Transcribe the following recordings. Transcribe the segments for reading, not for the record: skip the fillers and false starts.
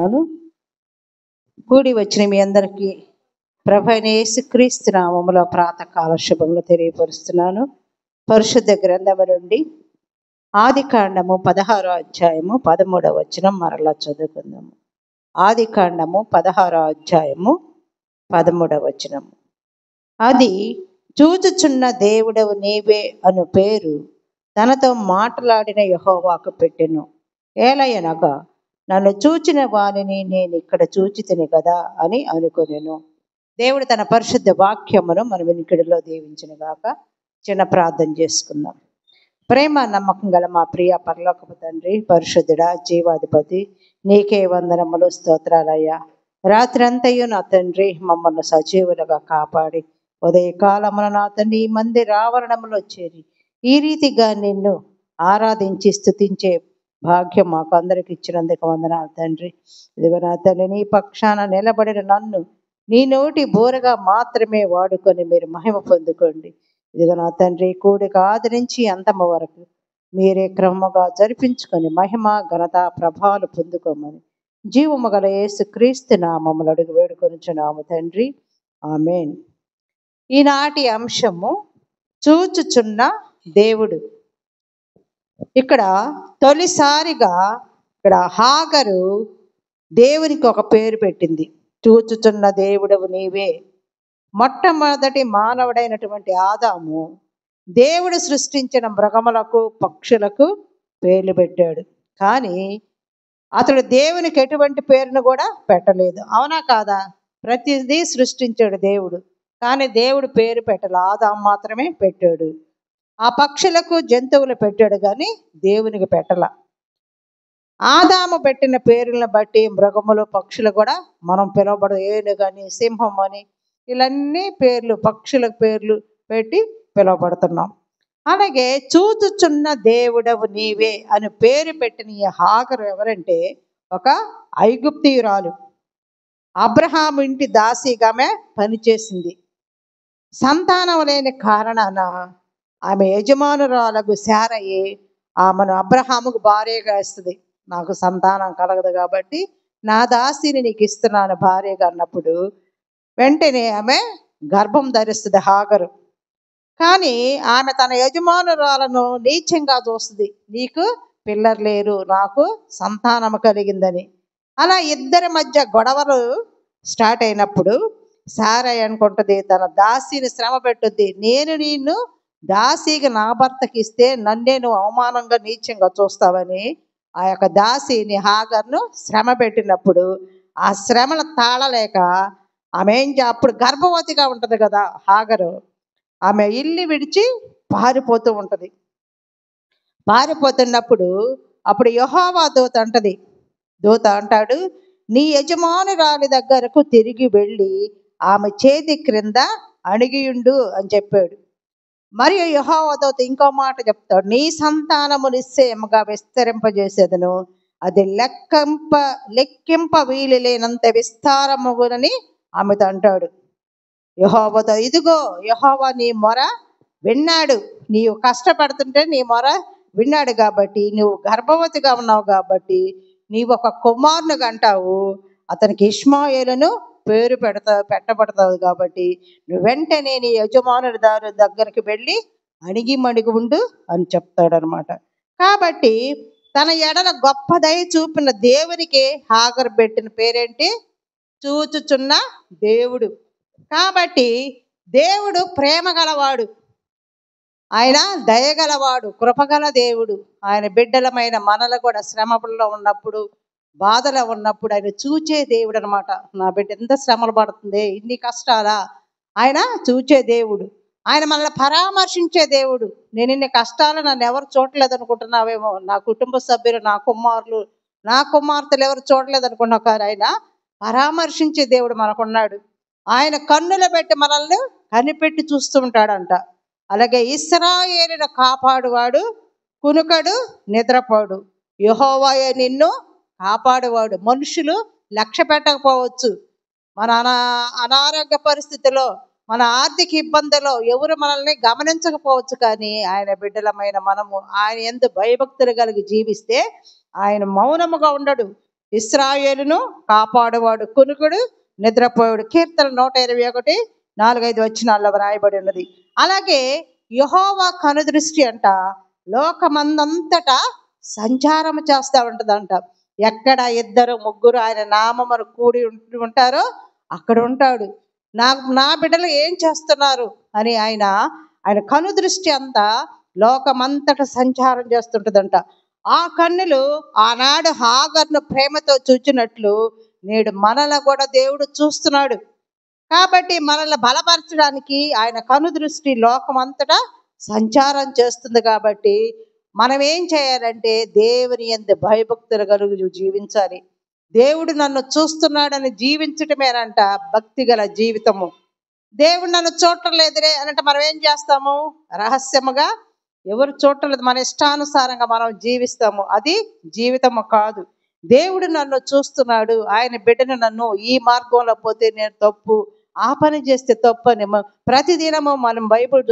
తెలియపరుస్తున్నాను. కూడి వచ్చిన మీ అందరికీ ప్రభువైన యేసుక్రీస్తు నామములో ప్రాతకాల శుభములు తెలియపరుస్తున్నాను. పరిశుద్ధ గ్రంథము నుండి ఆదికాండము 16వ అధ్యాయము 13వ వచనం మరలా చదువుకుందాము. ఆదికాండము 16వ అధ్యాయము 13వ వచనము. అది చూచుచున్న దేవుడవు నీవే అను పేరు తనతో మాట్లాడిన యెహోవాకు పెట్టెను. ఏలయనగా నన్ను చూచిన వానిని నేను ఇక్కడ చూచితిని కదా అని అనుకొనెను. దేవుడు తన పరిశుద్ధ వాక్యమును మన వినికిడిలో దీవించును గాక. చిన్న ప్రార్థన చేసుకుందాం. ప్రేమ నమ్మకం గల మా ప్రియ పరలోకపు తండ్రి, పరిశుద్ధుడా, జీవాధిపతి, నీకే వందనములు, స్తోత్రాలయ్యా. రాత్రి అంతయు నా తండ్రి మమ్మల్ని సజీవులుగా కాపాడి ఉదయకాలమున నా తండ్రి ఈ మందిర ఆవరణములో చేరి ఈ రీతిగా నిన్ను ఆరాధించి స్తుతించే భాగ్యం మాకు అందరికి ఇచ్చినందుకు వందనాలు తండ్రి. ఇదిగో నా తండ్రి, నీ పక్షాన నిలబడిన నన్ను నీ నోటి బోరగా మాత్రమే వాడుకొని మీరు మహిమ పొందుకోండి. ఇదిగో నా తండ్రి, కూడిక ఆదరించి అంతము వరకు మీరే క్రమముగా జరిపించుకొని మహిమ ఘనత ప్రభావాలు పొందుకోమని జీవము గల యేసుక్రీస్తు నామములు అడుగు వేడుకొనుచున్నాము తండ్రి, ఆమేన్. ఈనాటి అంశము చూచుచున్న దేవుడు. ఇక్కడ తొలిసారిగా ఇక్కడ హాగరు దేవునికి ఒక పేరు పెట్టింది, చూచుచున్న దేవుడవు నీవే. మొట్టమొదటి మానవుడైనటువంటి ఆదాము దేవుడు సృష్టించిన మృగములకు పక్షులకు పేర్లు పెట్టాడు. కానీ అతడు దేవునికి ఎటువంటి పేరును కూడా పెట్టలేదు. అవునా కాదా? ప్రతిదీ సృష్టించాడు దేవుడు, కానీ దేవుడు పేరు పెట్టాలి. ఆదాము మాత్రమే పెట్టాడు. ఆ పక్షులకు జంతువులు పెట్టాడు, కానీ దేవునికి పెట్టాల. ఆదాము పెట్టిన పేర్లను బట్టి మృగములు పక్షులు కూడా మనం పిలువబడు ఏనుగని, సింహం అని, ఇలాన్నీ పేర్లు పక్షులకు పేర్లు పెట్టి పిలువబడుతున్నాం. అలాగే చూచుచున్న దేవుడవు నీవే అని పేరు పెట్టిన ఈ హాగరు ఎవరంటే ఒక ఐగుప్తీయురాలు. అబ్రహాము ఇంటి దాసిగామే పనిచేసింది. సంతానం లేని కారణాన ఆమె యజమానురాలకు శారయి ఆమెను అబ్రహాముకు భార్యగా ఇస్తుంది. నాకు సంతానం కలగదు కాబట్టి నా దాసిని నీకు ఇస్తున్నాను భార్యగా అన్నప్పుడు వెంటనే ఆమె గర్భం ధరిస్తుంది హాగరు. కానీ ఆమె తన యజమానురాలను నీచంగా చూస్తుంది. నీకు పిల్లలు లేరు, నాకు సంతానము కలిగిందని. అలా ఇద్దరి మధ్య గొడవలు స్టార్ట్ అయినప్పుడు శారయి అనుకుంటుంది, తన దాసిని శ్రమ పెట్టుద్ది. నేను నిన్ను దాసిగా నా భర్తకి ఇస్తే నన్నే నువ్వు అవమానంగా నీచంగా చూస్తావని ఆ యొక్క దాసిని హాగర్ను శ్రమ పెట్టినప్పుడు ఆ శ్రమను తాళలేక ఆమె అప్పుడు గర్భవతిగా ఉంటుంది కదా హాగరు, ఆమె ఇల్లు విడిచి పారిపోతూ ఉంటుంది. పారిపోతున్నప్పుడు అప్పుడు యెహోవా దూత అంటాడు, నీ యజమానురాలి దగ్గరకు తిరిగి వెళ్ళి ఆమె చేతి క్రింద అణిగియుండు అని చెప్పాడు. మరియు యెహోవా దూత ఇంకో మాట చెప్తాడు, నీ సంతానము నిశ్చయముగా విస్తరింపజేసేదను, అది లెక్కింప వీలు లేనంత విస్తారముగునని ఆమెతో అంటాడు. యెహోవాతో, ఇదిగో యెహోవా నీ మొర విన్నాడు, నీవు కష్టపడుతుంటే నీ మొర విన్నాడు కాబట్టి, నువ్వు గర్భవతిగా ఉన్నావు కాబట్టి నీవు ఒక కుమారుని కంటావు, అతనికి ఇష్మాయేలును పేరు పెట్టబడతావు కాబట్టి నువ్వు వెంటనే నీ యజమానుడి దగ్గరికి వెళ్ళి అణిగి మణిగి ఉండు అని చెప్తాడనమాట. కాబట్టి తన ఎడల గొప్ప దయ చూపిన దేవునికి హాగరు పెట్టిన పేరేంటి? చూచుచున్న దేవుడు. కాబట్టి దేవుడు ప్రేమ గలవాడు, ఆయన దయగలవాడు, కృపగల దేవుడు. ఆయన బిడ్డలమైన మనలు కూడా శ్రమలో ఉన్నప్పుడు, బాధలో ఉన్నప్పుడు ఆయన చూచే దేవుడు అనమాట. నా బిడ్డ ఎంత శ్రమలు పడుతుంది, ఇన్ని కష్టాలా, ఆయన చూచే దేవుడు. ఆయన మనల్ని పరామర్శించే దేవుడు. నేను ఇన్ని కష్టాలు నన్ను ఎవరు చూడలేదు అనుకుంటున్నావేమో, నా కుటుంబ సభ్యులు, నా కుమార్తెలు ఎవరు చూడలేదు అనుకున్నావు, కానీ ఆయన పరామర్శించే దేవుడు మనకున్నాడు. ఆయన కన్నులు పెట్టి మనల్ని కనిపెట్టి చూస్తూ ఉంటాడంట. అలాగే ఇశ్రాయేలును కాపాడువాడు, కునుకడు, నిద్రపోడు. యెహోవాయే నిన్ను కాపాడువాడు. మనుషులు లక్ష్య పెట్టకపోవచ్చు, మన అనారోగ్య పరిస్థితిలో, మన ఆర్థిక ఇబ్బందులో ఎవరు మనల్ని గమనించకపోవచ్చు, కానీ ఆయన బిడ్డలమైన మనము ఆయన యందు భయభక్తులు కలిగి జీవిస్తే ఆయన మౌనముగా ఉండడు. ఇశ్రాయేలును కాపాడువాడు కునుకుడు నిద్రపోయాడు. కీర్తన 121 4-5 వచనాల్లో వ్రాయబడి ఉన్నది. అలాగే యెహోవా కనుదృష్టి అంట లోకమందంతటా సంచారం చేస్తూ ఉంటుందంట. ఎక్కడ 2-3 ఆయన నామమును కూడి ఉంటారో అక్కడ ఉంటాడు. నా బిడ్డలు ఏం చేస్తున్నారు అని ఆయన కనుదృష్టి అంతా లోకమంతటా సంచారం చేస్తుంటుందంట. ఆ కన్నులు ఆనాడు హాగర్ను ప్రేమతో చూచినట్లు నేడు మనల్ని కూడా దేవుడు చూస్తున్నాడు. కాబట్టి మనల్ని బలపరచడానికి ఆయన కనుదృష్టి లోకమంతటా సంచారం చేస్తుంది. కాబట్టి మనం ఏం చేయాలంటే దేవుని యందు భయభక్తులు కలుగు జీవించాలి. దేవుడు నన్ను చూస్తున్నాడని జీవించటమేనంట భక్తి గల జీవితము. దేవుడు నన్ను చూడటం లేదురే అనంటే మనం ఏం చేస్తాము? రహస్యముగా ఎవరు చూడటం లేదు, మన ఇష్టానుసారంగా మనం జీవిస్తాము. అది జీవితము కాదు. దేవుడు నన్ను చూస్తున్నాడు, ఆయన బిడ్డను నన్ను ఈ మార్గంలో పోతే నేను తప్పు, ఆ పని చేస్తే తప్పు అని ప్రతిదినము మనం బైబిల్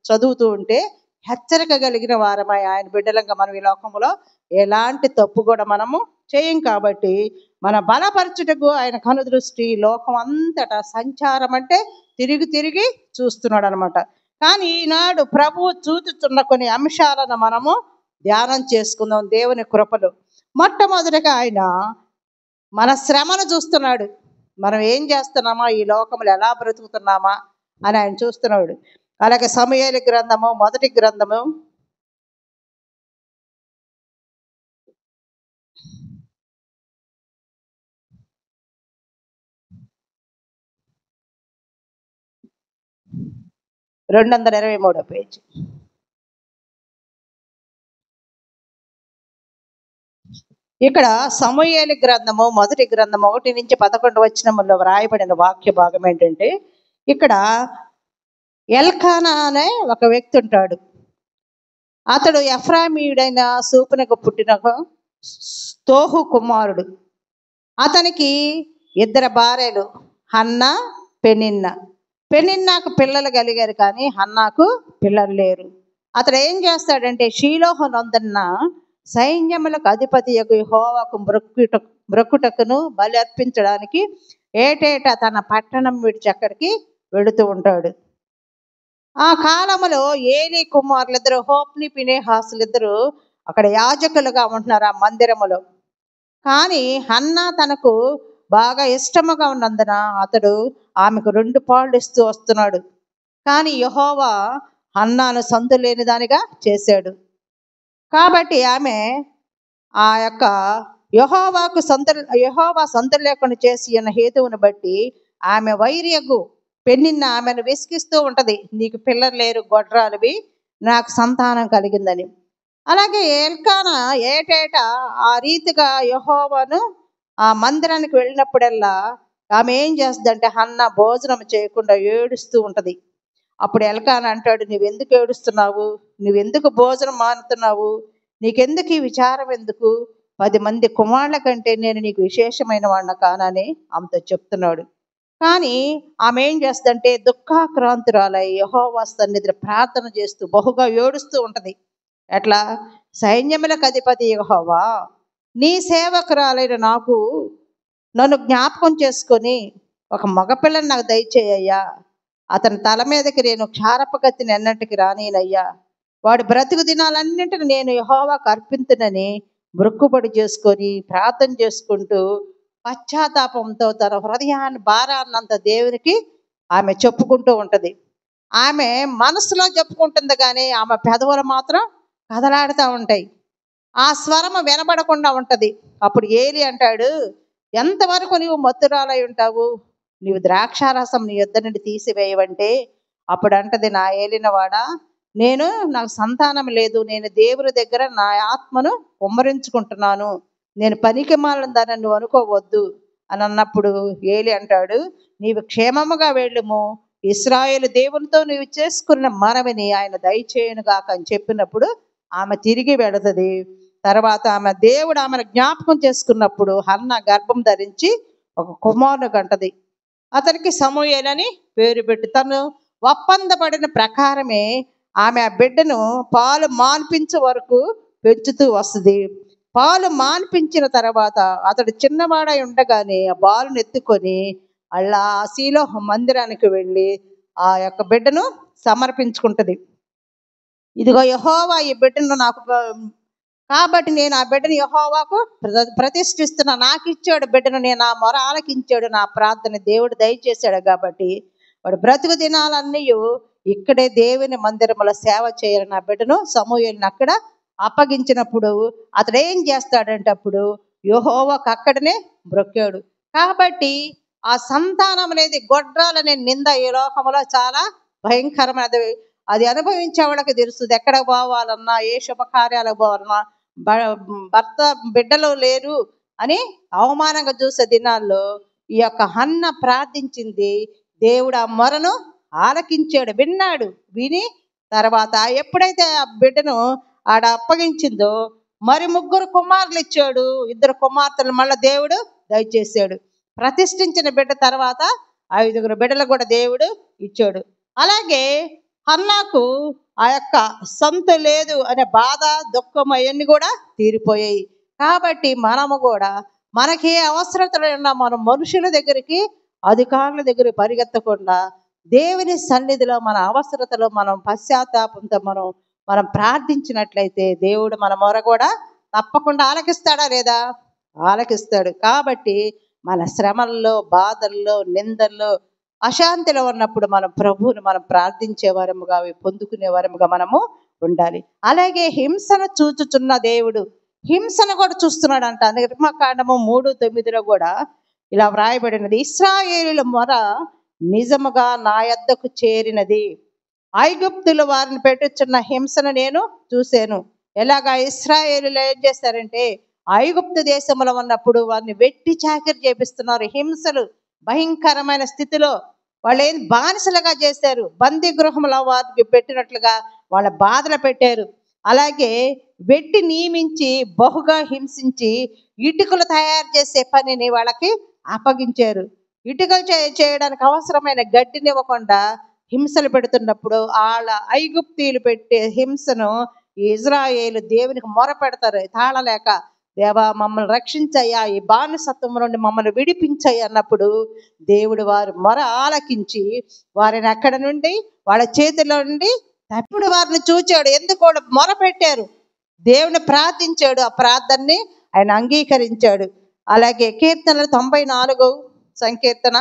చదువుతూ ఉంటే హెచ్చరిక కలిగిన వారమై ఆయన బిడ్డలంగా మనం ఈ లోకంలో ఎలాంటి తప్పు కూడా మనము చేయం. కాబట్టి మన బలపరచుటకు ఆయన కనుదృష్టి లోకం అంతటా సంచారం అంటే తిరిగి చూస్తున్నాడు అనమాట. కానీ ఈనాడు ప్రభువు చూచుతున్న కొన్ని అంశాలను మనము ధ్యానం చేసుకుందాం దేవుని కృపలో. మొట్టమొదటిగా ఆయన మన శ్రమను చూస్తున్నాడు. మనం ఏం చేస్తున్నామా, ఈ లోకంలో ఎలా బ్రతుకుతున్నామా అని ఆయన చూస్తున్నాడు. అలాగే సమూయేలు గ్రంథము 1 గ్రంథము 223 పేజీ. ఇక్కడ సమూయేలు గ్రంథము 1 గ్రంథము 1-11 వచనములో వ్రాయబడిన వాక్య భాగం ఏంటంటే, ఇక్కడ ఎల్కానా అనే ఒక వ్యక్తి ఉంటాడు. అతడు ఎఫ్రామీయుడైన సూపునకు పుట్టిన తోహు కుమారుడు. అతనికి 2 భార్యలు, హన్నా పెనిన్నా. పెనిన్నాకు పిల్లలు కలిగారు కానీ హన్నాకు పిల్లలు లేరు. అతడు ఏం చేస్తాడంటే షీలోహు నందున్న సైన్యములకు అధిపతి యెహోవాకు మ్రొక్కుటకును బలి అర్పించడానికి ఏటేటా తన పట్టణం విడిచి అక్కడికి వెళుతూ ఉంటాడు. ఆ కాలంలో ఏలీ కుమారులిద్దరు హోప్ని ఫీనెహాసులిద్దరు అక్కడ యాజకులుగా ఉంటున్నారు ఆ మందిరములో. కానీ హన్నా తనకు బాగా ఇష్టముగా ఉన్నందున అతడు ఆమెకు 2 పాళ్ళు ఇస్తూ వస్తున్నాడు. కానీ యెహోవా హన్నాను సంతు లేని దానిగా చేశాడు. కాబట్టి ఆమె ఆ యొక్క యెహోవా సంతు లేకుండా చేసి అన్న హేతువును బట్టి ఆమె వైర్యగు పెనిన్న ఆమెను విసిగిస్తూ ఉంటది, నీకు పిల్లలు లేరు గొడ్రాలువి, నాకు సంతానం కలిగిందని. అలాగే ఎల్కానా ఏటేటా ఆ రీతిగా యెహోవాను ఆ మందిరానికి వెళ్ళినప్పుడల్లా ఆమె ఏం చేస్తుందంటే హన్నా భోజనం చేయకుండా ఏడుస్తూ ఉంటది. అప్పుడు ఎల్కానా అంటాడు, నువ్వెందుకు ఏడుస్తున్నావు, నువ్వెందుకు భోజనం మానుతున్నావు, నీకెందుకు ఈ విచారం ఎందుకు, 10 మంది కుమారుల కంటే నేను నీకు విశేషమైన వాడిన కానని ఆమెతో చెప్తున్నాడు. కానీ ఆమె ఏం చేస్తుందంటే దుఃఖాక్రాంతురాలై యెహోవా సన్నిధిలో ప్రార్థన చేస్తూ బహుగా ఏడుస్తూ ఉంటది. ఎట్లా? సైన్యములకు అధిపతి యెహోవా, నీ సేవకురాలైన నన్ను జ్ఞాపకం చేసుకొని ఒక మగపిల్లని నాకు దయచేయ్యా, అతని తల మీదకి నేను క్షారపగతిని ఎన్నటికి రానినయ్యా, వాడు బ్రతుకు దినాలన్నింటిని నేను యెహోవాకు అర్పింతునని మొక్కుబడి చేసుకొని ప్రార్థన చేసుకుంటూ పశ్చాత్తాపంతో తన హృదయాన్ని భారాన్నంత దేవునికి ఆమె చెప్పుకుంటూ ఉంటది. ఆమె మనసులో చెప్పుకుంటుంది కానీ ఆమె పెదవులు మాత్రం కదలాడుతూ ఉంటాయి. ఆ స్వరము వినబడకుండా ఉంటది. అప్పుడు ఏలీ అంటాడు, ఎంతవరకు నీవు మత్తురాలై ఉంటావు, నీవు ద్రాక్షారసం నీ యొద్ద నుండి తీసివేయవంటే. అప్పుడు అంటది, నా ఏలినవాడా, నాకు సంతానం లేదు, నేను దేవుని దగ్గర నా ఆత్మను కుమ్మరించుకుంటున్నాను, నేను పనికి మాలిన దాన్ని నువ్వు అనుకోవద్దు అని అన్నప్పుడు ఏలీ అంటాడు, నీవు క్షేమముగా వెళ్ళుము, ఇశ్రాయేలు దేవునితో నీవు చేసుకున్న మనవిని ఆయన దయచేయునుగాక అని చెప్పినప్పుడు ఆమె తిరిగి వెళుతుంది. తర్వాత దేవుడు ఆమెను జ్ఞాపకం చేసుకున్నప్పుడు హన్నా గర్భం ధరించి ఒక కుమారుని కంటది. అతనికి సమూయేలు అని పేరు పెట్టి తను ఒప్పందపడిన ప్రకారమే ఆమె ఆ బిడ్డను పాలు మాన్పించే వరకు పెంచుతూ వస్తుంది. పాలు మాన్పించిన తర్వాత అతడు చిన్నవాడై ఉండగానే ఆ బాలుని ఎత్తుకొని అలా శీలో మందిరానికి వెళ్ళి ఆ యొక్క బిడ్డను సమర్పించుకుంటది. ఇదిగో యెహోవా ఈ బిడ్డను నాకు కాబట్టి నేను ఆ బిడ్డను యెహోవాకు ప్రతిష్ఠిస్తున్నా. నాకు ఇచ్చాడు బిడ్డను, నేను ఆ మొర ఆలకించాడు, నా ప్రార్థన దేవుడు దయచేశాడు. కాబట్టి వాడు బ్రతుకు దినాలన్నీ ఇక్కడే దేవుని మందిరంలో సేవ చేయాలి. నా బిడ్డను సమూయేలుని అక్కడ అప్పగించినప్పుడు అతడు ఏం చేస్తాడంటే అప్పుడు యెహోవాకు అక్కడనే బ్రొక్కాడు. కాబట్టి ఆ సంతానం అనేది గొడ్రాలనే నింద ఈ లోకంలో చాలా భయంకరమైనది. అది అనుభవించే వాళ్ళకి తెలుస్తుంది. ఎక్కడికి పోవాలన్నా, ఏ శుభకార్యాలకు పోవాలన్నా, భర్త బిడ్డలు లేరు అని అవమానంగా చూసే దినాల్లో ఈ యొక్క హన్న ప్రార్థించింది. దేవుడు ఆ మొరను ఆలకించాడు, విన్నాడు. విని తర్వాత ఎప్పుడైతే ఆ బిడ్డను ఆడ అప్పగించిందో మరి 3 కుమారులు ఇచ్చాడు. 2 కుమార్తెలు మళ్ళీ దేవుడు దయచేశాడు. ప్రతిష్ఠించిన బిడ్డ తర్వాత 5 బిడ్డలు కూడా దేవుడు ఇచ్చాడు. అలాగే హన్నాకు ఆ యొక్క సొంత లేదు అనే బాధ, దుఃఖం అవన్నీ కూడా తీరిపోయాయి. కాబట్టి మనము కూడా మనకి ఏ అవసరతలు ఉన్నా మనం మనుషుల దగ్గరికి, అధికారుల దగ్గర పరిగెత్తకుండా దేవుని సన్నిధిలో మన అవసరతలో మనం పశ్చాత్తాపంతో మనం ప్రార్థించినట్లయితే దేవుడు మన మొర కూడా తప్పకుండా ఆలకిస్తాడా లేదా? ఆలకిస్తాడు. కాబట్టి మన శ్రమల్లో, బాధల్లో, నిందల్లో, అశాంతిలో ఉన్నప్పుడు మనం ప్రభువుని మనం ప్రార్థించే వారముగా, అవి పొందుకునే వారముగా మనము ఉండాలి. అలాగే హింసను చూచుచున్న దేవుడు హింసను కూడా చూస్తున్నాడంట. నిర్గమకాండము 3:9 కూడా ఇలా వ్రాయబడినది, ఇశ్రాయేలీయుల మొర నిజముగా నా యొద్దకు చేరినది. ఐగుప్తులు వారిని పెట్టుచున్న హింసను నేను చూశాను. ఎలాగా ఇశ్రాయేలీయులు ఏం చేస్తారంటే ఐగుప్తు దేశంలో ఉన్నప్పుడు వారిని వెట్టి చాకిరి చేపిస్తున్నారు. హింసలు భయంకరమైన స్థితిలో వాళ్ళు ఏం బానిసలుగా చేశారు. బందీ గృహంలో వారికి పెట్టినట్లుగా వాళ్ళ బాధలు పెట్టారు. అలాగే వెట్టి నియమించి బహుగా హింసించి ఇటుకలు తయారు చేసే పనిని వాళ్ళకి అప్పగించారు. ఇటుకలు చేయడానికి అవసరమైన గడ్డిని ఇవ్వకుండా హింసలు పెడుతున్నప్పుడు వాళ్ళ ఐగుప్తీయులు పెట్టే హింసను ఇజ్రాయేలు దేవునికి మొర పెడతారు తాళలేక. దేవా మమ్మల్ని రక్షించయ్యా, ఈ బానిసత్వం నుండి మమ్మల్ని విడిపించయ్యా అన్నప్పుడు దేవుడు వారి మొర ఆలకించి వారిని అక్కడ నుండి వాళ్ళ చేతిలో నుండి తప్పుడు వారిని చూచాడు. ఎందుకు వాళ్ళు మొర పెట్టారు, దేవుని ప్రార్థించాడు. ఆ ప్రార్థనని ఆయన అంగీకరించాడు. అలాగే కీర్తనలు 94 సంకీర్తన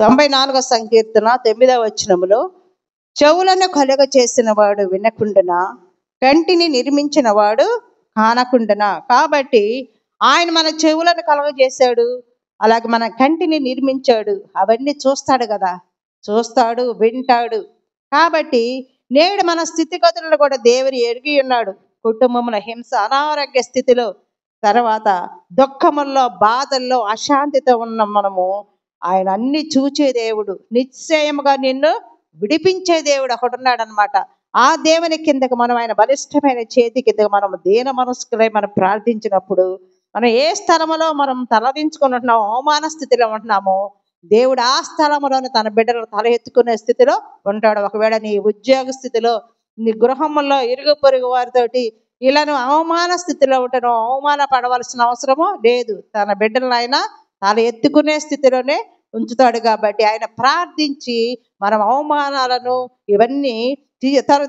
94 సంకీర్తన 9వ వచనములో, చెవులను కలుగ చేసిన వాడు వినకుండునా, కంటిని నిర్మించిన వాడు కానకుండునా. కాబట్టి ఆయన మన చెవులను కలుగ చేశాడు, అలాగే మన కంటిని నిర్మించాడు. అవన్నీ చూస్తాడు కదా, చూస్తాడు, వింటాడు. కాబట్టి నేడు మన స్థితిగతులను కూడా దేవుని ఎరిగి ఉన్నాడు. కుటుంబముల హింస, అనారోగ్య స్థితిలో, తర్వాత దుఃఖముల్లో, బాధల్లో, అశాంతితో ఉన్న మనము ఆయన అన్ని చూచే దేవుడు, నిశ్చయముగా నిన్ను విడిపించే దేవుడు ఒకడున్నాడు అనమాట. ఆ దేవుని కిందకు మనం, ఆయన బలిష్టమైన చేతి కిందకు మనం దీన మనస్కులై మనం ప్రార్థించినప్పుడు మనం ఏ స్థలములో మనం తలదించుకొని ఉంటున్నామో, అవమాన స్థితిలో ఉంటున్నామో, దేవుడు ఆ స్థలములోనే తన బిడ్డలను తల ఎత్తుకునే స్థితిలో ఉంటాడు. ఒకవేళ నీ ఉద్యోగ స్థితిలో, నీ గృహంలో ఇరుగు పొరుగు వారితోటి ఇలాను అవమాన స్థితిలో ఉంటాను, అవమాన పడవలసిన అవసరము లేదు. తన బిడ్డలను ఆయన తల ఎత్తుకునే స్థితిలోనే ఉంచుతాడు. కాబట్టి ఆయన ప్రార్థించి మనం అవమానాలను ఇవన్నీ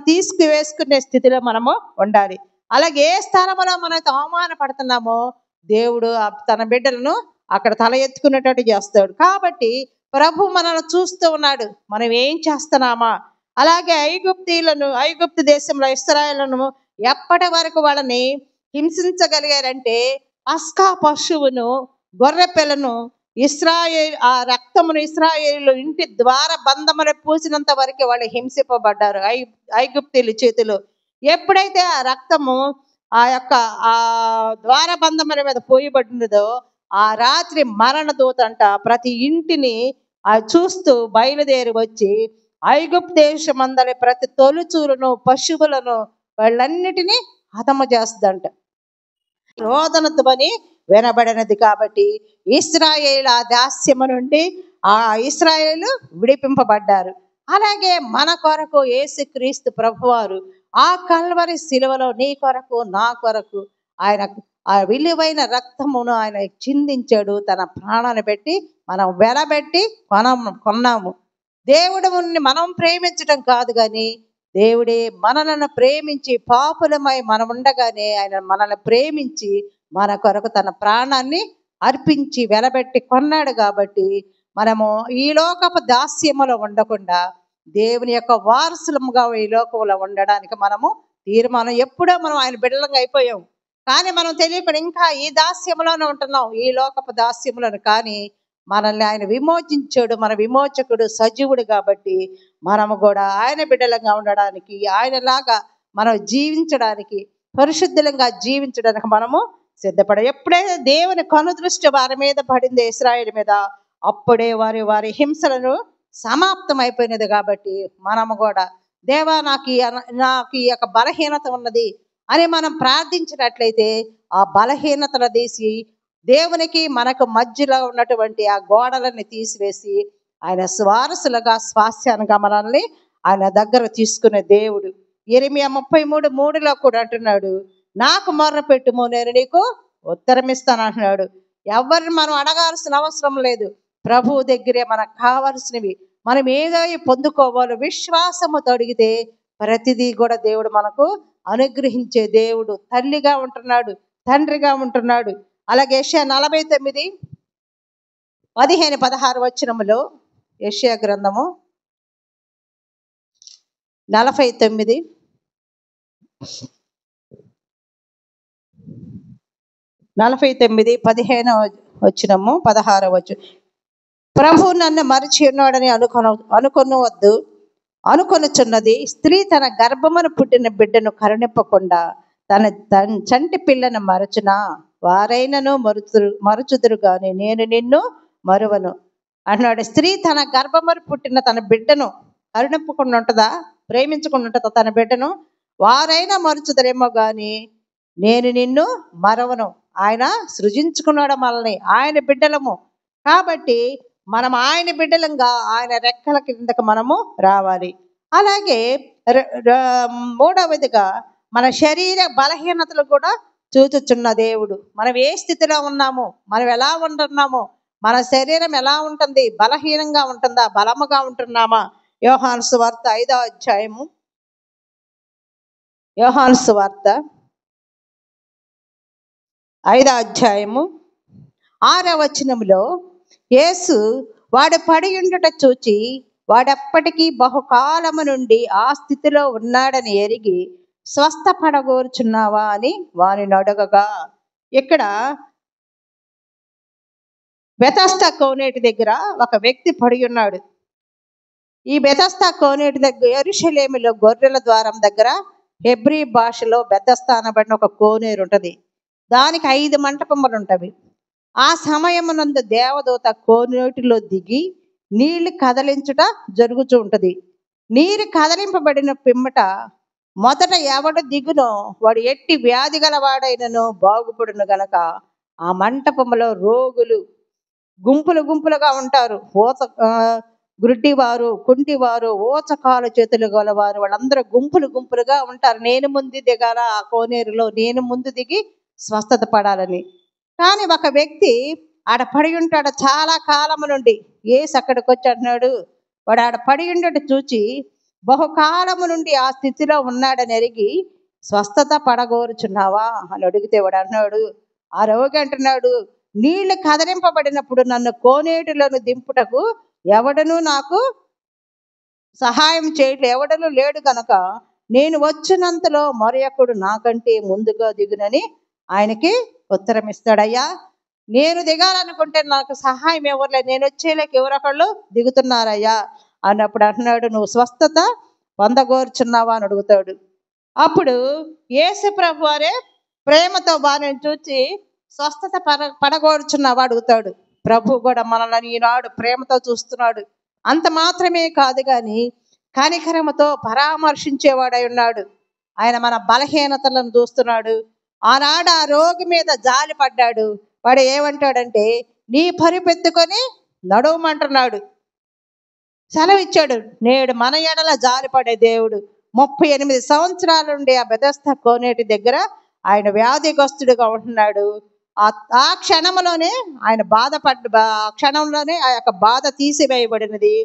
తీసుకువేసుకునే స్థితిలో మనము ఉండాలి. అలాగే ఏ స్థలంలో మనం అవమాన పడుతున్నామో దేవుడు తన బిడ్డలను అక్కడ తల ఎత్తుకునేటట్టు చేస్తాడు. కాబట్టి ప్రభు మనల్ని చూస్తూ ఉన్నాడు, మనం ఏం చేస్తున్నామా. అలాగే ఐగుప్తు దేశంలో ఇశ్రాయేలును ఎప్పటి వరకు వాళ్ళని హింసించగలిగారంటే, పస్కా పశువును, గొర్రె పిల్లను, ఆ రక్తమును ఇశ్రాయేలు ఇంటి ద్వార బంధములు పూసినంత వరకు వాళ్ళు హింసింపబడ్డారు ఐగుప్తీయుల చేతిలో. ఎప్పుడైతే ఆ రక్తము ఆ ద్వార బంధముల మీద పోయబడినదో, ఆ రాత్రి మరణ దూతంట ప్రతి ఇంటిని చూస్తూ బయలుదేరి వచ్చి ఐగుప్తు దేశమందలి ప్రతి తొలిచూరును, పశువులను, వాళ్ళన్నిటినీ హతము చేస్తుందంట. రోదన ధ్వని వినబడినది. కాబట్టి ఇశ్రాయేలు ఆ దాస్యము నుండి ఆ ఇశ్రాయేలు విడిపింపబడ్డారు. అలాగే మన కొరకు యేసుక్రీస్తు ప్రభువారు ఆ కల్వరి శిలువలో నీ కొరకు నా కొరకు ఆయన ఆ విలువైన రక్తమును ఆయన చిందించాడు. తన ప్రాణాన్ని పెట్టి మనం వెలబెట్టి కొన్నాము. దేవుడిని మనం ప్రేమించడం కాదు, కానీ దేవుడే మనలను ప్రేమించి పాపులమై మనం ఉండగానే ఆయన మనల్ని ప్రేమించి మన కొరకు తన ప్రాణాన్ని అర్పించి వెలబెట్టి కొన్నాడు. కాబట్టి మనము ఈ లోకపు దాస్యములో ఉండకుండా దేవుని యొక్క వారసులముగా ఈ లోకంలో ఉండడానికి మనము తీర్మానం. ఎప్పుడో మనం ఆయన బిడ్డలంగా అయిపోయాం, కానీ మనం తెలియకుండా ఇంకా ఈ దాస్యములోనే ఉంటున్నాం, ఈ లోకపు దాస్యములను. కానీ మనల్ని ఆయన విమోచించాడు, మన విమోచకుడు సజీవుడు. కాబట్టి మనము కూడా ఆయన బిడ్డలంగా ఉండడానికి, ఆయనలాగా మనం జీవించడానికి, పరిశుద్ధంగా జీవించడానికి మనము సిద్ధపడ. ఎప్పుడైతే దేవుని కనుదృష్టి వారి మీద పడింది, ఇశ్రాయేలు మీద, అప్పుడే వారి హింసలను సమాప్తం అయిపోయినది. కాబట్టి మనము కూడా దేవా నాకు ఈ యొక్క బలహీనత ఉన్నది అని మనం ప్రార్థించినట్లయితే ఆ బలహీనతను తీసి దేవునికి మనకు మధ్యలో ఉన్నటువంటి ఆ గోడలని తీసివేసి ఆయన వారసులుగా స్వాస్యానుగా మనల్ని ఆయన దగ్గర తీసుకునే దేవుడు. యెరెమీయా 33:3 కూడా అంటున్నాడు, నాకు మొర్ర పెట్టుము నేను నీకు ఉత్తరం ఇస్తాను అంటున్నాడు. ఎవరిని మనం అడగాల్సిన అవసరం లేదు, ప్రభువు దగ్గరే మనకు కావాల్సినవి మనం ఏదో పొందుకోవాలో విశ్వాసముతో అడిగితే ప్రతిదీ కూడా దేవుడు మనకు అనుగ్రహించే దేవుడు. తల్లిగా ఉంటున్నాడు, తండ్రిగా ఉంటున్నాడు. అలాగే యెషయా 49:15-16 వచనములో, యెషయా గ్రంథము 49:15 వచనము 16 వచనం, ప్రభు నన్ను మరచి ఉన్నాడని అనుకొనవద్దు, అనుకొనుచున్నది స్త్రీ తన గర్భమును పుట్టిన బిడ్డను కరుణింపకుండా తన చంటి పిల్లను మరచునా, వారైనను మరుచుదురు కానీ నేను నిన్ను మరువను అన్నాడు. స్త్రీ తన గర్భమును పుట్టిన తన బిడ్డను కరుణింపకుండా ఉంటుందా, ప్రేమించకుండా ఉంటుందా తన బిడ్డను? వారైనా మరుచుదరేమో కానీ నేను నిన్ను మరవను. ఆయన సృజించుకున్నాడు మనల్ని, ఆయన బిడ్డలము. కాబట్టి మనం ఆయన బిడ్డలంగా ఆయన రెక్కల కిందకు మనము రావాలి. అలాగే మూడవదిగా మన శరీర బలహీనతలు కూడా చూచుచున్న దేవుడు. మనం ఏ స్థితిలో ఉన్నాము, మనం ఎలా ఉంటున్నామో, మన శరీరం ఎలా ఉంటుంది, బలహీనంగా ఉంటుందా, బలముగా ఉంటున్నామా? యోహాను సువార్త 5వ అధ్యాయము, యోహాను సువార్త 5వ అధ్యాయము 6వ వచనములో, యేసు వాడు పడి ఉండుట చూచి వాడెప్పటికీ బహుకాలము నుండి ఆ స్థితిలో ఉన్నాడని ఎరిగి స్వస్థపడగోరుచున్నావా అని వారిని అడగగా, ఇక్కడ బెతస్దా కోనేటి దగ్గర ఒక వ్యక్తి పడి ఉన్నాడు. ఈ బెతస్దా కోనేటి దగ్గర యెరూషలేములో గొర్రెల ద్వారం దగ్గర హెబ్రీ భాషలో బెతస్దా అనబడిన ఒక కోనేరు ఉంటుంది. దానికి 5 మంటపములు ఉంటవి. ఆ సమయమునందు దేవదూత కోనేటిలో దిగి నీళ్లు కదలించుట జరుగుతూ ఉంటుంది. నీరు కదలింపబడిన పిమ్మట మొదట ఎవడు దిగునో వాడు ఎట్టి వ్యాధి గలవాడైనను బాగుపడును గనక ఆ మంటపములో రోగులు గుంపులుగా ఉంటారు. గుడ్డివారు, కుంటివారు, ఓచకాల చేతులు గలవారు, వాళ్ళందరూ గుంపులుగా ఉంటారు. నేను ముందు దిగాల ఆ కోనేరులో, నేను ముందు దిగి స్వస్థత పడాలని. కానీ ఒక వ్యక్తి ఆడ పడి ఉంటాడు చాలా కాలము నుండి. యేసు అక్కడికి వచ్చి అంటున్నాడు, వాడు ఆడ పడి ఉండటం చూచి బహుకాలము నుండి ఆ స్థితిలో ఉన్నాడని ఎరిగి స్వస్థత పడగోరుచున్నావా అని అడిగితే వాడు అంటున్నాడు, ఆ రోగి అంటున్నాడు, నీళ్లు కదిలింపబడినప్పుడు నన్ను కోనేటిలోను దింపుటకు ఎవడను నాకు సహాయం చేయట్లేదు, ఎవడను లేడు కనుక నేను వచ్చినంతలో మరొకడు నాకంటే ముందుగా దిగునని ఆయనకి ఉత్తరం ఇస్తాడయ్యా. నేను దిగాలనుకుంటే నాకు సహాయం ఎవరు లేదు, నేను వచ్చేలేక ఎవరొకళ్ళు దిగుతున్నారయ్యా అన్నప్పుడు అంటున్నాడు, నువ్వు స్వస్థత పొందగోరుచున్నావా అని అడుగుతాడు. అప్పుడు యేసు ప్రభు వారే ప్రేమతో వారిని చూచి స్వస్థత పడగోరుచున్నావా అడుగుతాడు. ప్రభు కూడా మనల్ని ఈనాడు ప్రేమతో చూస్తున్నాడు. అంత మాత్రమే కాదు కానీ కనికరముతో పరామర్శించేవాడై ఉన్నాడు. ఆయన మన బలహీనతలను చూస్తున్నాడు. ఆనాడు ఆ రోగి మీద జాలి పడ్డాడు. వాడు ఏమంటాడంటే నీ పరిపెత్తుకొని నడవమంటున్నాడు. సెలవిచ్చాడు. నేడు మన ఎడల జారిపడే దేవుడు. 38 సంవత్సరాల నుండి ఆ బెతెస్దా కోనేటి దగ్గర ఆయన వ్యాధిగ్రస్తుడిగా ఉంటున్నాడు. ఆ క్షణంలోనే ఆయన ఆ క్షణంలోనే ఆ యొక్క బాధ తీసివేయబడినది.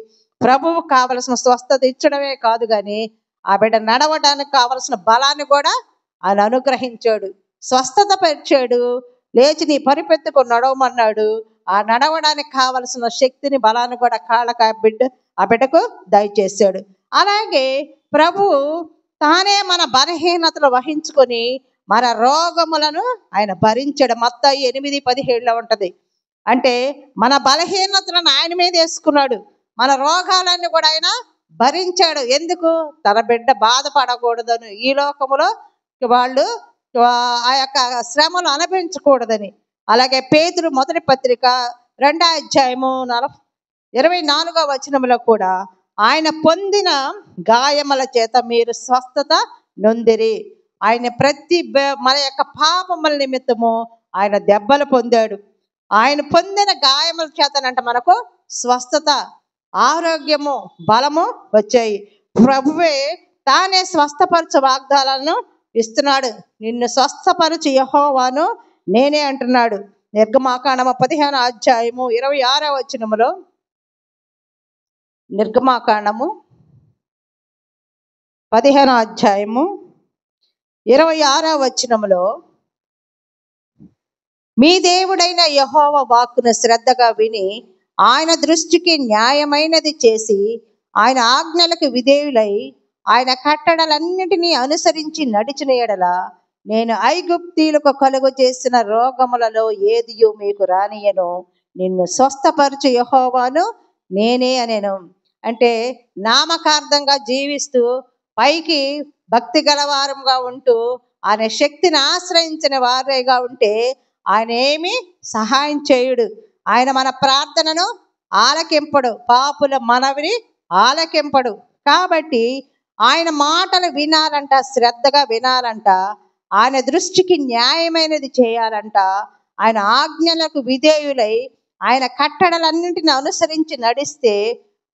ప్రభువు కావలసిన స్వస్థత ఇచ్చడమే కాదు కానీ ఆ బిడ్డ నడవడానికి కావలసిన బలాన్ని కూడా ఆయన అనుగ్రహించాడు, స్వస్థత పరిచాడు. లేచి నీ పరిపెత్తుకు నడవమన్నాడు. ఆ నడవడానికి కావలసిన శక్తిని బలాన్ని కూడా కాళ్ళకు ఆ బిడ్డకు దయచేశాడు. అలాగే ప్రభువు తానే మన బలహీనతలు వహించుకొని మన రోగములను ఆయన భరించాడు. మత్తయి 8:17 ఉంటది. అంటే మన బలహీనతలను ఆయన మీద వేసుకున్నాడు, మన రోగాలన్నీ కూడా ఆయన భరించాడు. ఎందుకు? తన బిడ్డ బాధపడకూడదని, ఈ లోకములో వాళ్ళు ఆ యొక్క శ్రమలు అనుభవించకూడదని. అలాగే పేతురు మొదటి పత్రిక 2వ అధ్యాయము 24వ వచనంలో కూడా ఆయన పొందిన గాయముల చేత మీరు స్వస్థత నొందిరి. ఆయన మన యొక్క పాపముల నిమిత్తము ఆయన దెబ్బలు పొందాడు. ఆయన పొందిన గాయముల చేతనంట మనకు స్వస్థత, ఆరోగ్యము, బలము వచ్చాయి. ప్రభువే తానే స్వస్థపరచు వాగ్దానాలను ఇస్తున్నాడు. నిన్ను స్వస్థపరచు యెహోవాను నేనే అంటున్నాడు. నిర్గమాకాండము 15వ అధ్యాయము 26వ వచనములో, నిర్గమాకాండము 15వ అధ్యాయము 26వ వచనములో, మీ దేవుడైన యెహోవా వాక్కును శ్రద్ధగా విని ఆయన దృష్టికి న్యాయమైనది చేసి ఆయన ఆజ్ఞలకు విధేయులై ఆయన కట్టడలన్నిటినీ అనుసరించి నడిచిన ఎడల నేను ఐగుప్తీయులకు కలుగు చేసిన రోగములలో ఏదియు మీకు రానియను. నిన్ను స్వస్థపరచు యెహోవాను నేనే అనేను. అంటే నామకార్థంగా జీవిస్తూ పైకి భక్తి గలవారంగా ఉంటూ ఆయన శక్తిని ఆశ్రయించిన వారేగా ఉంటే ఆయన ఏమి సహాయం చేయుడు. ఆయన మన ప్రార్థనను ఆలకింపడు, పాపుల మనవిని ఆలకింపడు. కాబట్టి ఆయన మాటలు వినాలంట, శ్రద్ధగా వినాలంట, ఆయన దృష్టికి న్యాయమైనది చేయాలంట, ఆయన ఆజ్ఞలకు విధేయులై ఆయన కట్టడలన్నింటిని అనుసరించి నడిస్తే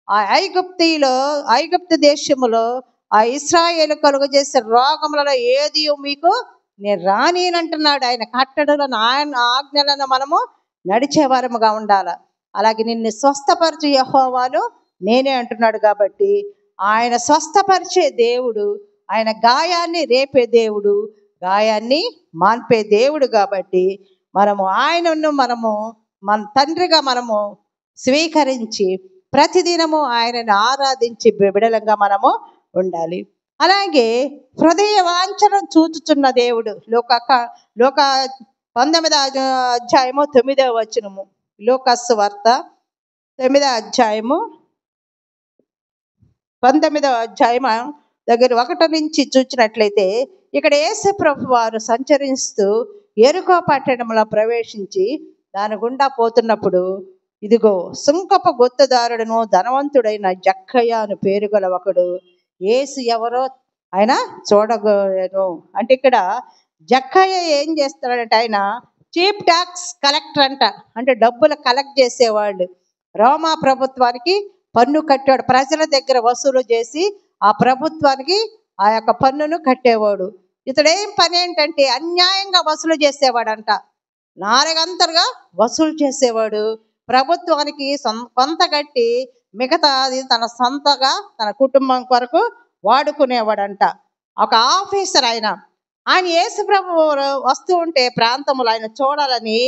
ఆ ఐగుప్తు దేశములో ఆ ఇశ్రాయేలు కలుగు చేసే రోగములలో ఏది మీకు నేను రానినంటున్నాడు. ఆయన కట్టడలను, ఆయన ఆజ్ఞలను మనము నడిచేవారముగా ఉండాలి. అలాగే నిన్ను స్వస్థపరచు యెహోవాను నేనే అంటున్నాడు. కాబట్టి ఆయన స్వస్థపరిచే దేవుడు, ఆయన గాయాన్ని రేపే దేవుడు, గాయాన్ని మాన్పే దేవుడు. కాబట్టి మనము ఆయనను మన తండ్రిగా మనము స్వీకరించి ప్రతిదినము ఆయనను ఆరాధించి బిడలంగా మనము ఉండాలి. అలాగే హృదయ వాంఛను చూచుచున్న దేవుడు. లోక 19వ అధ్యాయము 9వ వచనము, లూకాసు వార్త 9వ అధ్యాయము 19వ అధ్యాయము దగ్గర 1 నుంచి చూచినట్లయితే, ఇక్కడ యేసు ప్రభు వారు సంచరిస్తూ యెరికో పట్టణంలో ప్రవేశించి దాని గుండా పోతున్నప్పుడు, ఇదిగో సుంకపు గుత్తదారుడును ధనవంతుడైన జక్కయ్య అని పేరు గల ఒకడు యేసు ఎవరో ఆయన చూడగలను. అంటే ఇక్కడ జక్కయ్య ఏం చేస్తాడంటే, ఆయన చీప్ ట్యాక్స్ కలెక్టర్ అంట. అంటే డబ్బులు కలెక్ట్ చేసేవాళ్ళు. రోమా ప్రభుత్వానికి పన్ను కట్టాడు, ప్రజల దగ్గర వసూలు చేసి ఆ ప్రభుత్వానికి ఆ యొక్క పన్నును కట్టేవాడు. ఇతడేం పని ఏంటంటే అన్యాయంగా వసూలు చేసేవాడంట, నాలుగంతలుగా వసూలు చేసేవాడు. ప్రభుత్వానికి కొంత కట్టి మిగతాది తన సొంతగా తన కుటుంబం కొరకు వాడుకునేవాడంట. ఒక ఆఫీసర్ ఆయన యేసు ప్రభు వస్తూ ఉంటే ప్రాంతంలో ఆయన చూడాలని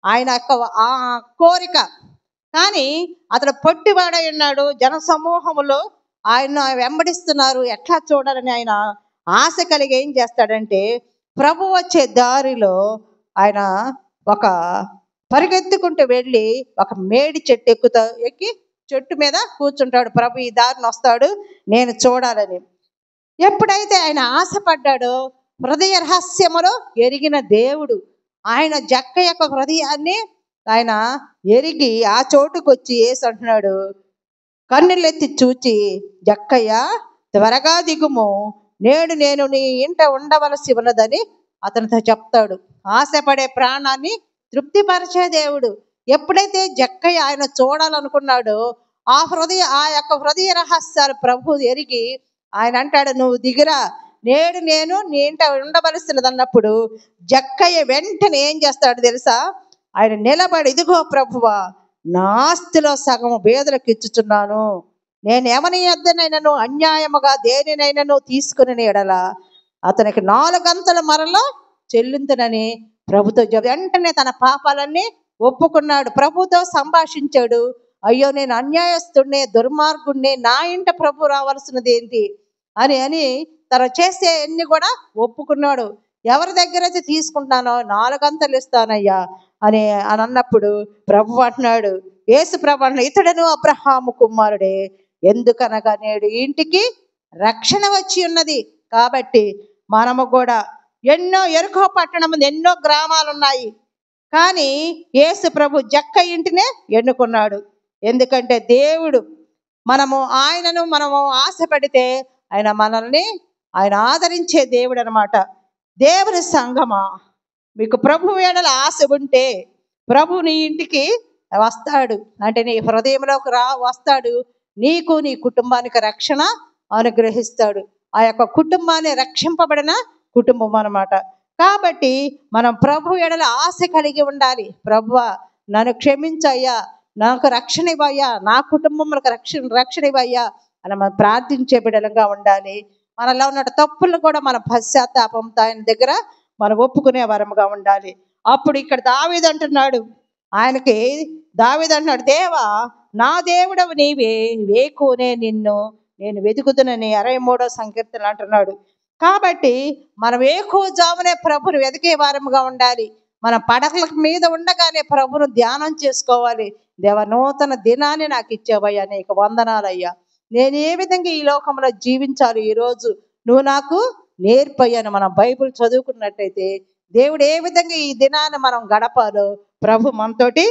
ఆయన యొక్క ఆ కోరిక. కానీ అతడు పొట్టివాడై ఉన్నాడు, జన సమూహములో ఆయన వెంబడిస్తున్నారు, ఎట్లా చూడాలని ఆయన ఆశ కలిగి ఏం చేస్తాడంటే, ప్రభు వచ్చే దారిలో ఆయన ఒక పరిగెత్తుకుంటూ వెళ్ళి ఒక మేడి చెట్టు ఎక్కి చెట్టు మీద కూర్చుంటాడు. ప్రభు ఈ దారిని వస్తాడు, నేను చూడాలని. ఎప్పుడైతే ఆయన ఆశపడ్డాడో, హృదయ రహస్యములో ఎరిగిన దేవుడు ఆయన జక్క యొక్క హృదయాన్ని ఆయన ఎరిగి ఆ చోటుకు వచ్చి యేసు అంటున్నాడు, కన్నులెత్తి చూచి, జక్కయ్య త్వరగా దిగుము, నేడు నేను నీ ఇంట ఉండవలసి ఉన్నదని అతనితో చెప్తాడు. ఆశపడే ప్రాణాన్ని తృప్తిపరిచే దేవుడు. ఎప్పుడైతే జక్కయ్య ఆయన చూడాలనుకున్నాడో ఆ యొక్క హృదయ రహస్యాలు ప్రభు ఎరిగి ఆయన అంటాడు, నువ్వు దిగిరా, నేడు నేను నీ ఇంట ఉండవలసినది అన్నప్పుడు జక్కయ్య వెంటనే ఏం చేస్తాడు తెలుసా? ఆయన నిలబడి, ఇదిగో ప్రభువా, నా ఆస్తిలో సగం పేదలకు ఇచ్చుచున్నాను, నేను ఎవని యొద్దనైనను అన్యాయముగా దేనినైనాను తీసుకుని ఎడల అతనికి 4 గంతల మరలా చెల్లింతునని ప్రభుతో వెంటనే తన పాపాలన్నీ ఒప్పుకున్నాడు. ప్రభుతో సంభాషించాడు. అయ్యో, నేను అన్యాయస్తుడినే, దుర్మార్గుడినే, నా ఇంట ప్రభు రావాల్సినది ఏంటి అని అని తన చేసే అన్ని కూడా ఒప్పుకున్నాడు. ఎవరి దగ్గర అయితే తీసుకుంటానో 4 గంతలు ఇస్తానయ్యా అని అన్నప్పుడు ప్రభు అంటున్నాడు, యేసు ప్రభు అంటున్నాడు, ఇతడును అబ్రహాము కుమారుడే, ఎందుకనగా నేడు ఇంటికి రక్షణ వచ్చి ఉన్నది. కాబట్టి మనము కూడా ఎన్నో ఎరుకో పట్టణం ఎన్నో గ్రామాలు ఉన్నాయి, కానీ యేసు ప్రభు జక్క ఇంటినే ఎన్నుకున్నాడు. ఎందుకంటే దేవుడు మనము ఆశ పెడితే ఆయన ఆదరించే దేవుడు అనమాట. దేవుని సంగమా, మీకు ప్రభు ఎడల ఆశ ఉంటే ప్రభు నీ ఇంటికి వస్తాడు, అంటే నీ హృదయంలోకి వస్తాడు, నీకు నీ కుటుంబానికి రక్షణ అనుగ్రహిస్తాడు. ఆ యొక్క కుటుంబాన్ని రక్షింపబడిన కుటుంబం అన్నమాట. కాబట్టి మనం ప్రభు ఎడల ఆశ కలిగి ఉండాలి. ప్రభువా, నన్ను క్షమించయ్యా, నాకు రక్షణ ఇవ్వయ్యా, నా కుటుంబంలో రక్షణ ఇవ్వయ్యా అని మనం ప్రార్థించే బిడ్డలుగా ఉండాలి. మనలో ఉన్న తప్పులు కూడా మన పశ్చాత్తాపంతో ఆయన దగ్గర మనం ఒప్పుకునే వరముగా ఉండాలి. అప్పుడు ఇక్కడ దావీదు అంటున్నాడు, దేవా, నా దేవుడవు నీవే, వేకునే నిన్ను నేను వెతుకుతునని 63వ సంకీర్తన అంటున్నాడు. కాబట్టి మనం జామునే ప్రభుని వెతికే వారముగా ఉండాలి. మన పడకల మీద ఉండగానే ప్రభును ధ్యానం చేసుకోవాలి. దేవ, నూతన దినాన్ని నాకు ఇచ్చావయ్యా, నీకు వందనాలయ్యా, నేను ఏ విధంగా ఈ లోకంలో జీవించాలి ఈరోజు నువ్వు నాకు నేర్పయ్యాను. మనం బైబిల్ చదువుకున్నట్టయితే దేవుడు ఏ విధంగా ఈ దినాన్ని మనం గడపాలో ప్రభు మనతోటి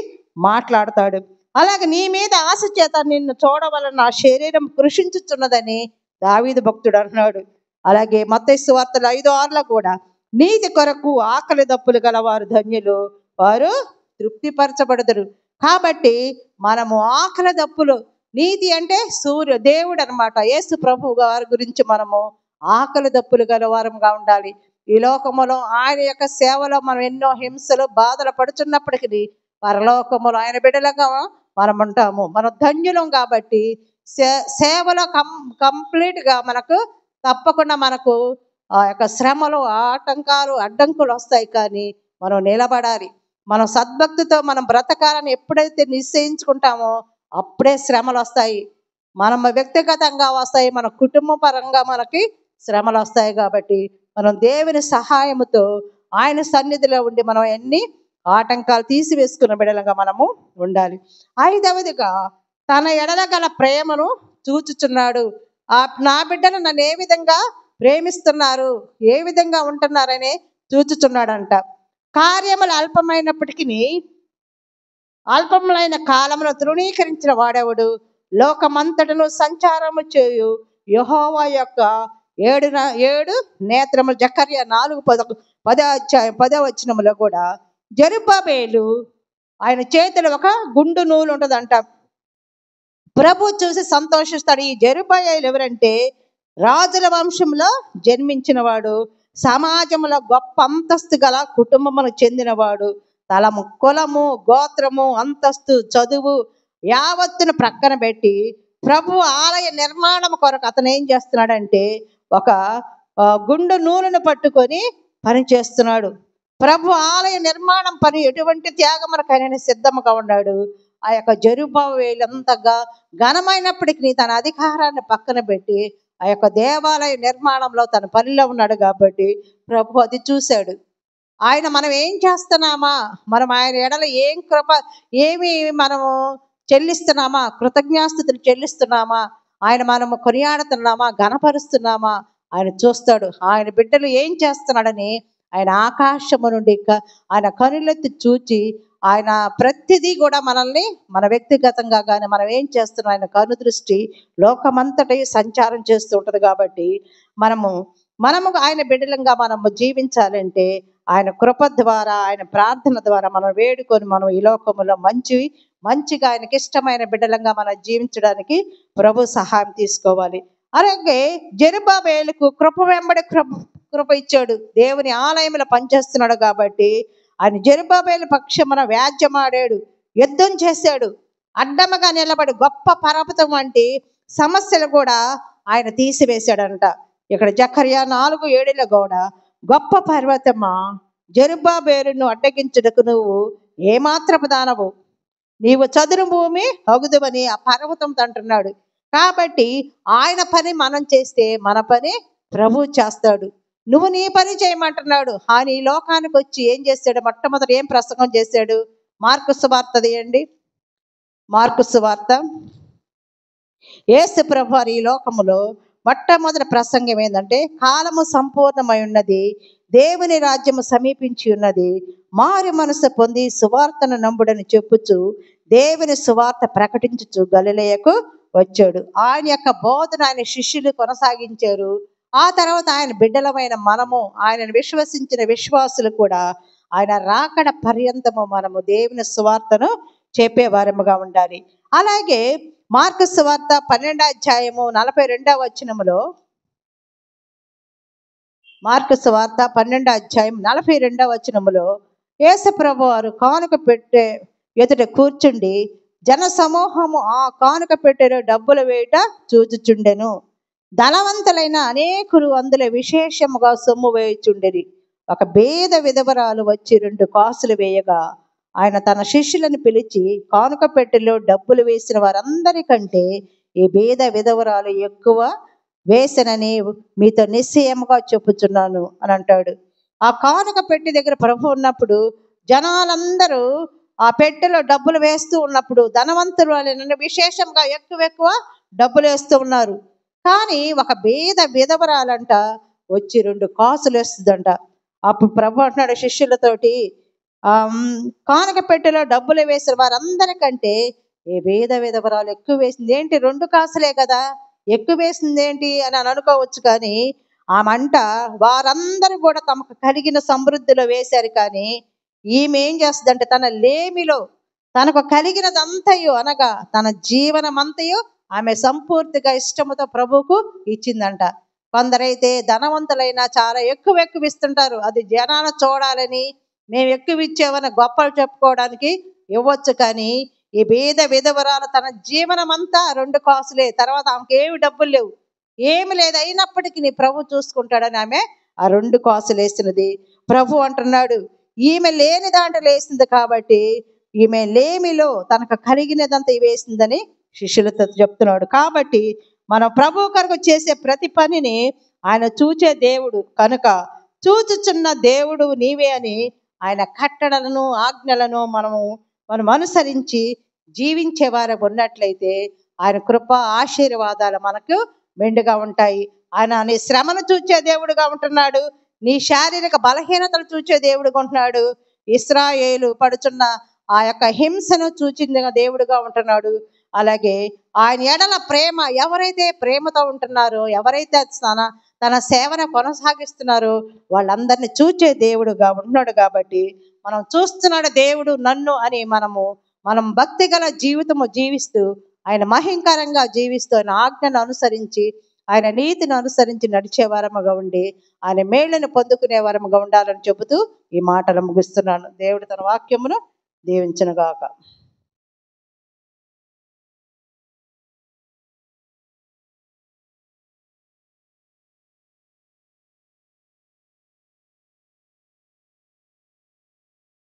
మాట్లాడతాడు. అలాగే నీ మీద ఆశ చేత నిన్ను చూడవలన నా శరీరం కృషించుచున్నదని దావీదు భక్తుడు అంటున్నాడు. అలాగే మత్తయి సువార్తలు 5:6 కూడా, నీతి కొరకు ఆకలి దప్పులు గలవారు ధన్యులు, వారు తృప్తిపరచబడదురు. కాబట్టి మనము ఆకలి దప్పులు, నీతి అంటే దేవుడు అనమాట. యేసు ప్రభు గారి గురించి మనము ఆకలి దప్పులు గలవారంగా ఉండాలి. ఈ లోకములో ఆయన యొక్క సేవలో మనం ఎన్నో హింసలు బాధలు పడుతున్నప్పటికీ పరలోకములో ఆయన బిడ్డలుగా మనం ఉంటాము. మనం ధన్యులం. కాబట్టి సేవలో కంప్లీట్గా మనకు తప్పకుండా మనకు ఆ యొక్క శ్రమలు, అడ్డంకులు వస్తాయి, కానీ మనం నిలబడాలి. మనం సద్భక్తితో మనం బ్రతకాలని ఎప్పుడైతే నిశ్చయించుకుంటామో అప్పుడే శ్రమలు వస్తాయి. మనం వ్యక్తిగతంగా వస్తాయి, మన కుటుంబ పరంగా మనకి శ్రమలు వస్తాయి. కాబట్టి మనం దేవుని సహాయముతో ఆయన సన్నిధిలో ఉండి మనం ఎన్ని ఆటంకాలు తీసివేసుకున్న బిడ్డలుగా మనము ఉండాలి. 5వదిగా, తన ఎడల గల ప్రేమను చూచుచున్నాడు. నా బిడ్డలు నన్ను ఏ విధంగా ప్రేమిస్తున్నారు, ఏ విధంగా ఉంటున్నారని చూచుచున్నాడంట. కార్యములు అల్పమైనప్పటికీ అల్పములైన కాలమును తృణీకరించిన వాడెవడు? లోకమంతటను సంచారము చేయు యెహోవా యొక్క 7 నేత్రములు. జకర్యా 4:10 కూడా, జెరుబ్బాబెలు ఆయన చేతిలో ఒక గుండు నూలు ఉంటుందంట. ప్రభు చూసి సంతోషిస్తాడు. ఈ జెరుబ్బాబెలు ఎవరంటే రాజుల వంశంలో జన్మించిన వాడు, సమాజంలో గొప్ప అంతస్తు గల కుటుంబమును చెందినవాడు. తలము, కులము, గోత్రము, అంతస్తు, చదువు యావత్తును ప్రక్కన పెట్టి ప్రభు ఆలయ నిర్మాణం కొరకు అతను ఏం చేస్తున్నాడంటే ఒక గుండు నూనెను పట్టుకొని పని చేస్తున్నాడు. ప్రభు ఆలయ నిర్మాణం పని ఎటువంటి త్యాగమునకైనా సిద్ధముగా ఉన్నాడు. ఆ యొక్క జెరుబ్బాబెలు అంతగా ఘనమైనప్పటికీ తన అధికారాన్ని పక్కన పెట్టి ఆ యొక్క దేవాలయ నిర్మాణంలో తన పనిలో ఉన్నాడు. కాబట్టి ప్రభు అది చూశాడు. మనం ఏం చేస్తున్నామా, మనం ఆయన ఎడల ఏమి మనము చెల్లిస్తున్నామా, కృతజ్ఞాస్తుతులు చెల్లిస్తున్నామా, మనము కొనియాడుతున్నామా, ఘనపరుస్తున్నామా ఆయన చూస్తాడు. ఆయన బిడ్డలు ఏం చేస్తున్నాడని ఆయన ఆకాశము నుండి ఆయన కనులెత్తి చూచి ఆయన ప్రతిదీ కూడా మనల్ని మన వ్యక్తిగతంగా కానీ మనం ఏం చేస్తున్నాం ఆయన కను దృష్టి లోకమంతటి సంచారం చేస్తూ ఉంటుంది. కాబట్టి మనము మనము ఆయన బిడ్డలంగా మనము జీవించాలంటే ఆయన కృప ద్వారా, ఆయన ప్రార్థన ద్వారా మనం వేడుకొని మనం ఈ లోకములో మంచిగా ఆయనకి ఇష్టమైన బిడ్డలంగా మనం జీవించడానికి ప్రభు సహాయం తీసుకోవాలి. అలాగే జెరుబ్బాబెలుకు కృప వెంబడి కృప ఇచ్చాడు. దేవుని ఆలయంలో పనిచేస్తున్నాడు కాబట్టి ఆయన జెరుబ్బాబెలు పక్షమున వ్యాజ్యమాడాడు, యుద్ధం చేశాడు, అడ్డముగా నిలబడి గొప్ప పర్వతం వంటి సమస్యలు కూడా ఆయన తీసివేశాడంట. ఇక్కడ జకర్యా 4:7 కూడా, గొప్ప పర్వతమా, జెరుబ్బాబెలును అడ్డగించుటకు నువ్వు ఏమాత్రపు దానవు, నీవు చదును భూమి అగుదువని ఆ పర్వతంతో అంటున్నాడు. కాబట్టి ఆయన పని మనం చేస్తే మన పని ప్రభు చేస్తాడు. నువ్వు నీ పని చేయమంటున్నాడు. ఆయన ఈ లోకానికి వచ్చి ఏం చేశాడు? మొట్టమొదటి ఏం ప్రసంగం చేశాడు? మార్కు సువార్త తీయండి. మార్కు సువార్త. యేసు ప్రభు వారు ఈ లోకములో మొట్టమొదటి ప్రసంగం ఏంటంటే, కాలము సంపూర్ణమై ఉన్నది, దేవుని రాజ్యము సమీపించి ఉన్నది, మారు మనసు పొంది సువార్తను నమ్ముడని చెప్పుచు దేవుని సువార్త ప్రకటించుచు గలిలయకు వచ్చాడు. ఆయన యొక్క బోధన ఆయన శిష్యులు కొనసాగించారు. ఆ తర్వాత ఆయన బిడ్డలమైన మనము, ఆయనను విశ్వసించిన విశ్వాసులు కూడా ఆయన రాకడ పర్యంతము మనము దేవుని సువార్తను చెప్పేవారముగా ఉండాలి. అలాగే మార్కు సువార్త 12:42 మార్కు సువార్త 12:42 యేసు ప్రభు వారు కానుక పెట్టే ఎదుట కూర్చుండి జన సమూహము ఆ కానుక పెట్టెలో డబ్బులు వేయట చూచుచుండెను. ధనవంతులైన అనేకులు అందులో విశేషముగా సొమ్ము వేయుచుండెరి. ఒక బేద విధవరాలు వచ్చి 2 కాసులు వేయగా ఆయన తన శిష్యులను పిలిచి, కానుక పెట్టెలో డబ్బులు వేసిన వారందరికంటే ఈ బేద విధవరాలు ఎక్కువ వేసనని మీతో నిశ్చయముగా చెప్పుచున్నాను అని అంటాడు. ఆ కానుక పెట్టి దగ్గర ప్రభు ఉన్నప్పుడు జనాలందరూ ఆ పెట్టెలో డబ్బులు వేస్తూ ఉన్నప్పుడు ధనవంతులు వాళ్ళని విశేషంగా ఎక్కువ డబ్బులు వేస్తూ ఉన్నారు. కానీ ఒక బేద విధవరాలంట వచ్చి 2 కాసులు వేస్తుందంట. అప్పుడు ప్రభు అంటున్నాడు శిష్యులతోటి, కానుక పెట్టెలో డబ్బులు వేసిన వారందరికంటే ఏ బేద విధవరాలు ఎక్కువ వేసింది ఏంటి? 2 కాసులే కదా, ఎక్కువ వేసింది ఏంటి అని అనుకోవచ్చు. కానీ ఆమంట వారందరూ కూడా తమకు కలిగిన సమృద్ధిలో వేశారు. కానీ ఈమె ఏం చేస్తుందంటే తన లేమిలో తనకు కలిగినదంతయు అనగా తన జీవనమంతయు ఆమె సంపూర్తిగా ఇష్టముతో ప్రభువుకు ఇచ్చిందంట. కొందరైతే ధనవంతులైనా చాలా ఎక్కువ ఇస్తుంటారు. అది జనాన్ని చూడాలని, మేము ఎక్కువ ఇచ్చామని గొప్పలు చెప్పుకోవడానికి ఇవ్వచ్చు. కానీ ఈ బీద విధవరాలు తన జీవనమంతా 2 కాసులే, తర్వాత ఆమెకి ఏమి డబ్బులు లేవు, ఏమి లేదు, అయినప్పటికీ నీ ప్రభు చూసుకుంటాడని ఆమె ఆ 2 కాసులు వేసినది. ప్రభు అంటున్నాడు, ఈమె లేని దాంట్లో వేసింది కాబట్టి ఈమె లేమిలో తనకు కలిగినదంతా వేసిందని శిష్యులతో చెప్తున్నాడు. కాబట్టి మనం ప్రభు కొరకు చేసే ప్రతి పనిని ఆయన చూచే దేవుడు కనుక, చూచుచున్న దేవుడు నీవే అని ఆయన కట్టడలను ఆజ్ఞలను మనం అనుసరించి జీవించే వారు ఉన్నట్లయితే ఆయన కృప ఆశీర్వాదాలు మనకు మెండుగా ఉంటాయి. ఆయన నీ శ్రమను చూచే దేవుడుగా ఉంటున్నాడు, నీ శారీరక బలహీనతలు చూచే దేవుడుగా ఉంటున్నాడు, ఇశ్రాయేలు పడుచున్న ఆ యొక్క హింసను చూచిన దేవుడుగా ఉంటున్నాడు. అలాగే ఆయన ఎడల ప్రేమ, ఎవరైతే ప్రేమతో ఉంటున్నారో, ఎవరైతే తన సేవను కొనసాగిస్తున్నారో వాళ్ళందరినీ చూచే దేవుడుగా ఉంటున్నాడు. కాబట్టి మనం చూస్తున్నాడు దేవుడు నన్ను అని మనం భక్తి గల జీవితము జీవిస్తూ ఆయన మహింకరంగా జీవిస్తూ ఆయన ఆజ్ఞను అనుసరించి ఆయన నీతిని అనుసరించి నడిచే వారముగా ఉండి ఆయన మేళ్లను పొందుకునే వారముగా ఉండాలని చెబుతూ ఈ మాటలు ముగిస్తున్నాను. దేవుడు తన వాక్యమును దీవించునుగాక.